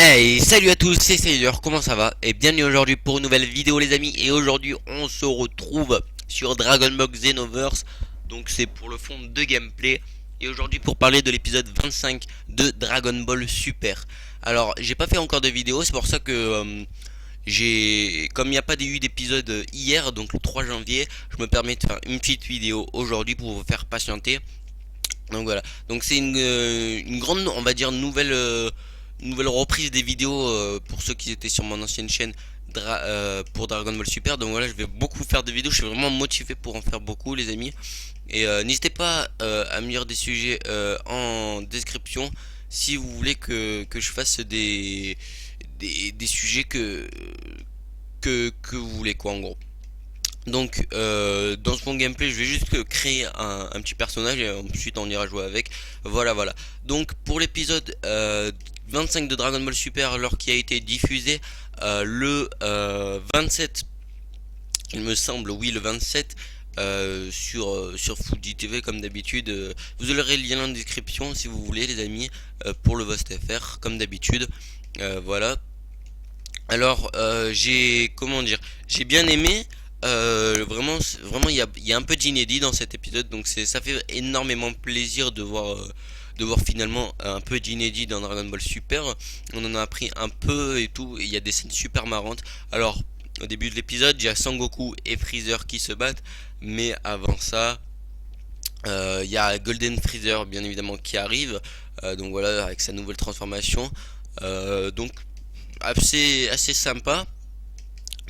Hey, salut à tous, c'est Sailor, comment ça va? Et bienvenue aujourd'hui pour une nouvelle vidéo les amis. Et aujourd'hui on se retrouve sur Dragon Ball Xenoverse. Donc c'est pour le fond de gameplay. Et aujourd'hui pour parler de l'épisode 25 de Dragon Ball Super. Alors j'ai pas fait encore de vidéo, c'est pour ça que comme il n'y a pas eu d'épisode hier, donc le 3 janvier, je me permets de faire une petite vidéo aujourd'hui pour vous faire patienter. Donc voilà. Donc c'est une grande, on va dire, nouvelle reprise des vidéos pour ceux qui étaient sur mon ancienne chaîne pour Dragon Ball Super. Donc voilà, je vais beaucoup faire de vidéos. Je suis vraiment motivé pour en faire beaucoup, les amis. Et n'hésitez pas à me lire des sujets en description si vous voulez que je fasse des sujets que vous voulez, quoi, en gros. Donc dans ce gameplay je vais juste créer un petit personnage et ensuite on ira jouer avec. Voilà. Donc pour l'épisode 25 de Dragon Ball Super, alors qui a été diffusé le 27, il me semble, oui, le 27, sur Fuji TV comme d'habitude. Vous aurez le lien en description si vous voulez, les amis, pour le Vost FR comme d'habitude. Voilà. Alors, comment dire, j'ai bien aimé. Vraiment, il y a un peu d'inédit dans cet épisode, donc ça fait énormément plaisir de voir finalement un peu d'inédit dans Dragon Ball Super. On en a appris un peu et tout. Et il y a des scènes super marrantes. Alors, au début de l'épisode, il y a Sangoku et Freezer qui se battent, mais avant ça, il y a Golden Freezer bien évidemment qui arrive. Donc voilà, avec sa nouvelle transformation. Donc assez sympa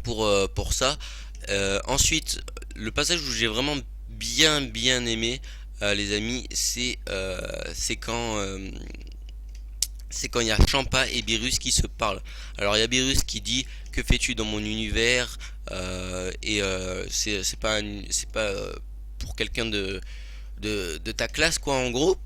pour ça. Ensuite, le passage où j'ai vraiment bien aimé, les amis, c'est quand il y a Champa et Beerus qui se parlent. Alors il y a Beerus qui dit: que fais-tu dans mon univers? C'est pas pour quelqu'un de ta classe, quoi, en gros,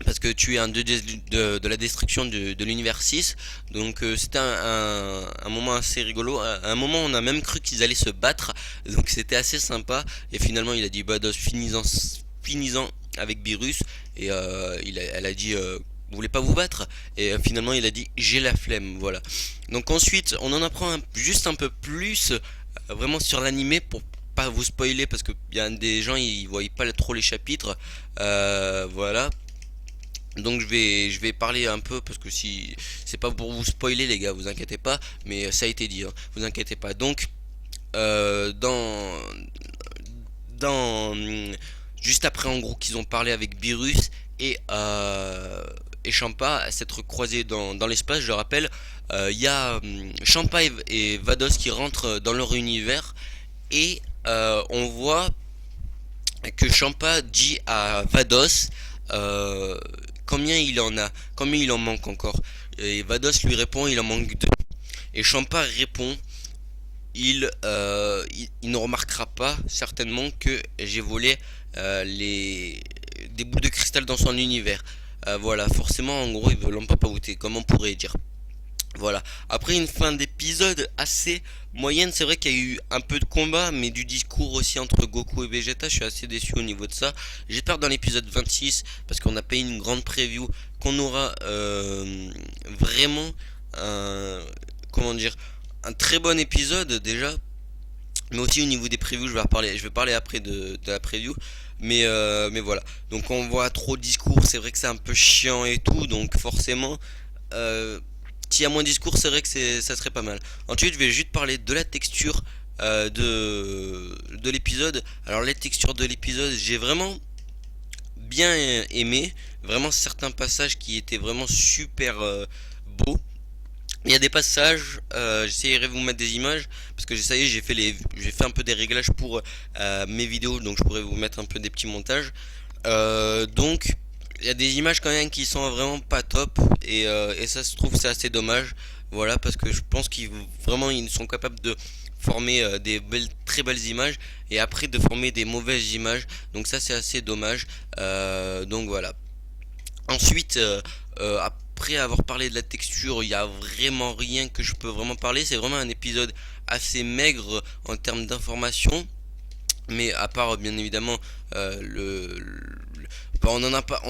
parce que tu es un dieu de la destruction de l'univers 6. Donc c'était un moment assez rigolo. À un moment on a même cru qu'ils allaient se battre, donc c'était assez sympa. Et finalement il a dit: bah finissant avec Beerus. Et elle a dit: vous voulez pas vous battre? Et finalement il a dit: j'ai la flemme. Voilà. Donc ensuite on en apprend juste un peu plus vraiment sur l'animé, pour pas vous spoiler, parce que il y a des gens ils voient pas trop les chapitres. Voilà. Donc je vais parler un peu, parce que si c'est pas pour vous spoiler les gars, vous inquiétez pas, mais ça a été dit, hein, vous inquiétez pas. Donc euh, dans dans juste après, en gros, qu'ils ont parlé avec Beerus et Champa, s'être croisés dans l'espace, je rappelle, il y a Champa et Vados qui rentrent dans leur univers. Et on voit que Champa dit à Vados euh, combien il en a, combien il en manque encore. Et Vados lui répond: il en manque deux. Et Champa répond: il ne remarquera pas certainement que j'ai volé des boules de cristal dans son univers. Voilà, forcément, en gros, ils veulent en papaouter, comme on pourrait dire. Voilà. Après une fin d'épisode assez moyenne, c'est vrai qu'il y a eu un peu de combat, mais du discours aussi entre Goku et Vegeta, je suis assez déçu au niveau de ça. J'espère dans l'épisode 26, parce qu'on a payé une grande preview, qu'on aura vraiment un, comment dire, un très bon épisode déjà. Mais aussi au niveau des previews, je vais parler après de la preview. Mais voilà. Donc on voit trop de discours, c'est vrai que c'est un peu chiant et tout, donc forcément. Euh, S'il y a moins de discours, c'est vrai que ça serait pas mal. Ensuite, je vais juste parler de la texture de l'épisode. Alors, les textures de l'épisode, j'ai vraiment bien aimé. Vraiment certains passages qui étaient vraiment super beaux. Il y a des passages, j'essaierai de vous mettre des images, parce que ça y est, j'ai fait un peu des réglages pour mes vidéos, donc je pourrais vous mettre un peu des petits montages. Donc il y a des images quand même qui sont vraiment pas top, et ça se trouve c'est assez dommage. Voilà, parce que je pense qu'ils vraiment ils sont capables de former très belles images, et après de former des mauvaises images. Donc ça c'est assez dommage. Donc voilà. Ensuite, après avoir parlé de la texture, il n'y a vraiment rien que je peux vraiment parler. C'est vraiment un épisode assez maigre en termes d'informations. Mais à part bien évidemment bah, on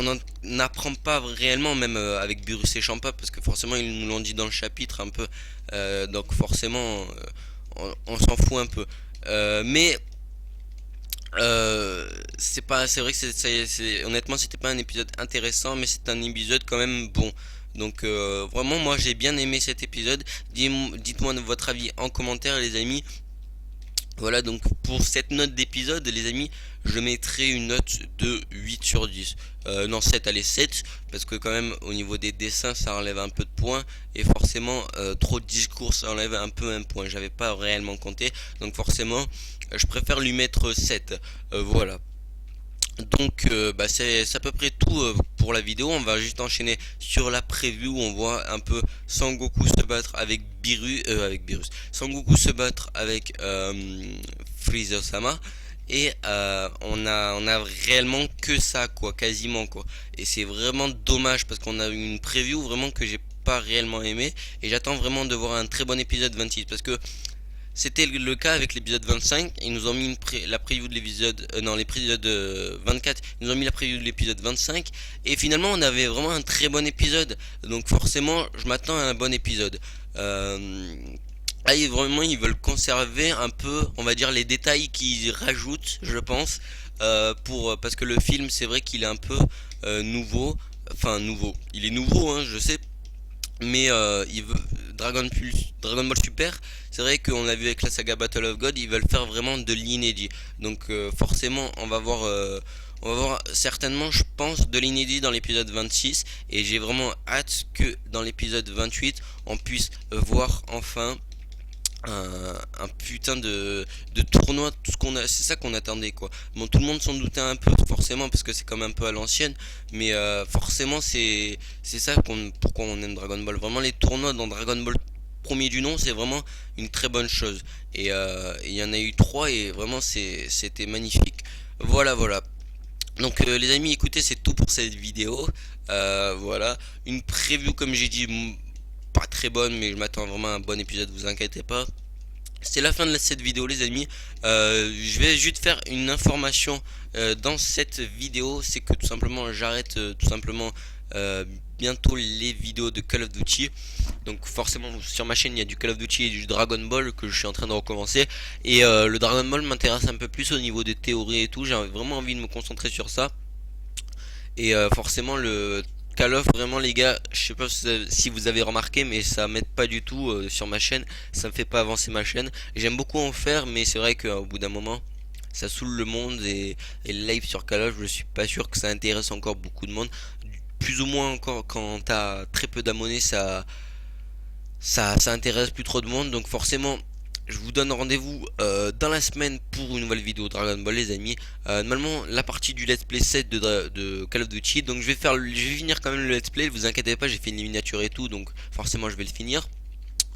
en apprend pas réellement, même avec Burus et Champa, parce que forcément ils nous l'ont dit dans le chapitre un peu, donc forcément on s'en fout un peu. Mais c'est pas, c'est vrai que honnêtement c'était pas un épisode intéressant, mais c'est un épisode quand même bon. Donc vraiment moi j'ai bien aimé cet épisode. Dites-moi votre avis en commentaire les amis. Voilà, donc pour cette note d'épisode, les amis, je mettrai une note de 8 sur 10. Non, 7, allez, 7, parce que quand même, au niveau des dessins, ça enlève un peu de points, et forcément, trop de discours, ça enlève un peu un point. J'avais pas réellement compté, donc forcément, je préfère lui mettre 7. Voilà. Donc bah, c'est à peu près tout pour la vidéo. On va juste enchaîner sur la preview où on voit un peu Sangoku se battre avec avec Beerus. Sangoku se battre avec Freezer-sama. Et on a réellement que ça quoi, quasiment quoi. Et c'est vraiment dommage parce qu'on a eu une preview vraiment que j'ai pas réellement aimé. Et j'attends vraiment de voir un très bon épisode 26 parce que c'était le cas avec l'épisode 25. Ils nous ont mis la preview de l'épisode. Non, l'épisode 24. Ils nous ont mis la preview de l'épisode 25. Et finalement, on avait vraiment un très bon épisode. Donc, forcément, je m'attends à un bon épisode. Là, vraiment, ils veulent conserver un peu, on va dire, les détails qu'ils rajoutent, je pense. Parce que le film, c'est vrai qu'il est un peu nouveau. Enfin, nouveau. Il est nouveau, hein, je sais, mais il veut Dragon Ball Super, c'est vrai qu'on l'a vu avec la saga Battle of God, ils veulent faire vraiment de l'inédit. Donc forcément, on va voir certainement, je pense, de l'inédit dans l'épisode 26 et j'ai vraiment hâte que dans l'épisode 28, on puisse voir enfin un putain de tournoi, tout ce qu'on a, c'est ça qu'on attendait quoi. Bon, tout le monde s'en doutait un peu forcément parce que c'est comme un peu à l'ancienne, mais forcément c'est ça pourquoi on aime Dragon Ball. Vraiment les tournois dans Dragon Ball premier du nom, c'est vraiment une très bonne chose. Et il y en a eu trois et vraiment c'était magnifique. Voilà. Donc les amis, écoutez, c'est tout pour cette vidéo. Voilà, une preview comme j'ai dit, pas très bonne, mais je m'attends vraiment à un bon épisode, vous inquiétez pas. C'est la fin de cette vidéo les amis. Je vais juste faire une information dans cette vidéo, c'est que tout simplement j'arrête tout simplement bientôt les vidéos de Call of Duty. Donc forcément sur ma chaîne il y a du Call of Duty et du Dragon Ball que je suis en train de recommencer. Et le Dragon Ball m'intéresse un peu plus au niveau des théories et tout. J'ai vraiment envie de me concentrer sur ça. Et forcément le Call of, vraiment les gars, je sais pas si vous avez remarqué, mais ça m'aide pas du tout sur ma chaîne, ça me fait pas avancer ma chaîne. J'aime beaucoup en faire, mais c'est vrai qu'au bout d'un moment, ça saoule le monde et le live sur Call of, je suis pas sûr que ça intéresse encore beaucoup de monde. Plus ou moins encore quand t'as très peu d'abonnés, ça intéresse plus trop de monde, donc forcément je vous donne rendez-vous dans la semaine pour une nouvelle vidéo Dragon Ball les amis. Normalement la partie du let's play 7 de Call of Duty, donc je vais finir quand même le let's play, vous inquiétez pas, j'ai fait une miniature et tout, donc forcément je vais le finir.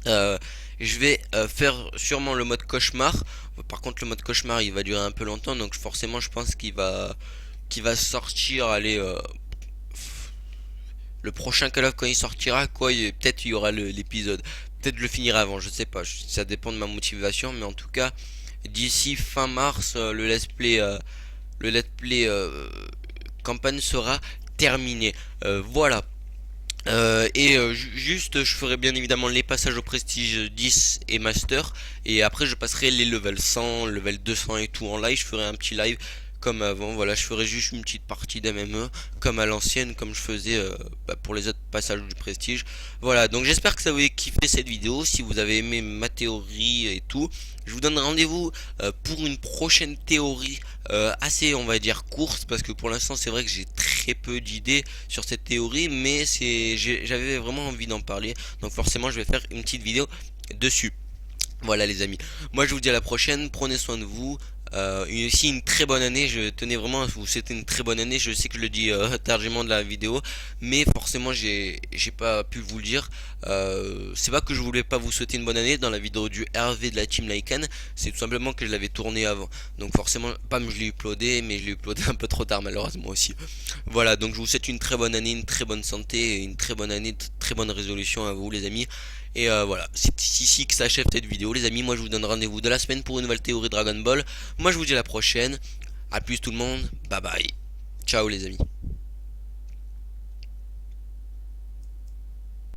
Je vais faire sûrement le mode cauchemar. Par contre le mode cauchemar il va durer un peu longtemps, donc forcément je pense qu'il va sortir, allez, le prochain Call of quand il sortira quoi, peut-être il y aura l'épisode, peut-être je le finirai avant, je sais pas, ça dépend de ma motivation, mais en tout cas d'ici fin mars le let's play campagne sera terminé. Voilà. Juste je ferai bien évidemment les passages au prestige 10 et master, et après je passerai les level 100, level 200 et tout en live, je ferai un petit live comme avant. Voilà, je ferai juste une petite partie d'MME comme à l'ancienne, comme je faisais pour les autres passages du prestige. Voilà, donc j'espère que ça vous a kiffé cette vidéo. Si vous avez aimé ma théorie et tout, je vous donne rendez-vous pour une prochaine théorie assez, on va dire, courte, parce que pour l'instant c'est vrai que j'ai très peu d'idées sur cette théorie, mais j'avais vraiment envie d'en parler, donc forcément je vais faire une petite vidéo dessus. Voilà les amis, moi je vous dis à la prochaine, prenez soin de vous, aussi une très bonne année, je tenais vraiment à vous souhaiter une très bonne année, je sais que je le dis tardivement de la vidéo, mais forcément j'ai pas pu vous le dire, c'est pas que je voulais pas vous souhaiter une bonne année dans la vidéo du RV de la team Lycan, c'est tout simplement que je l'avais tourné avant, donc forcément, je l'ai uploadé, mais je l'ai uploadé un peu trop tard malheureusement aussi. Voilà, donc je vous souhaite une très bonne année, une très bonne santé, et une très bonne année, très bonne résolution à vous les amis. Et voilà, c'est ici que s'achève cette vidéo les amis. Moi je vous donne rendez-vous de la semaine pour une nouvelle théorie Dragon Ball. Moi je vous dis à la prochaine. A plus tout le monde, bye bye. Ciao les amis.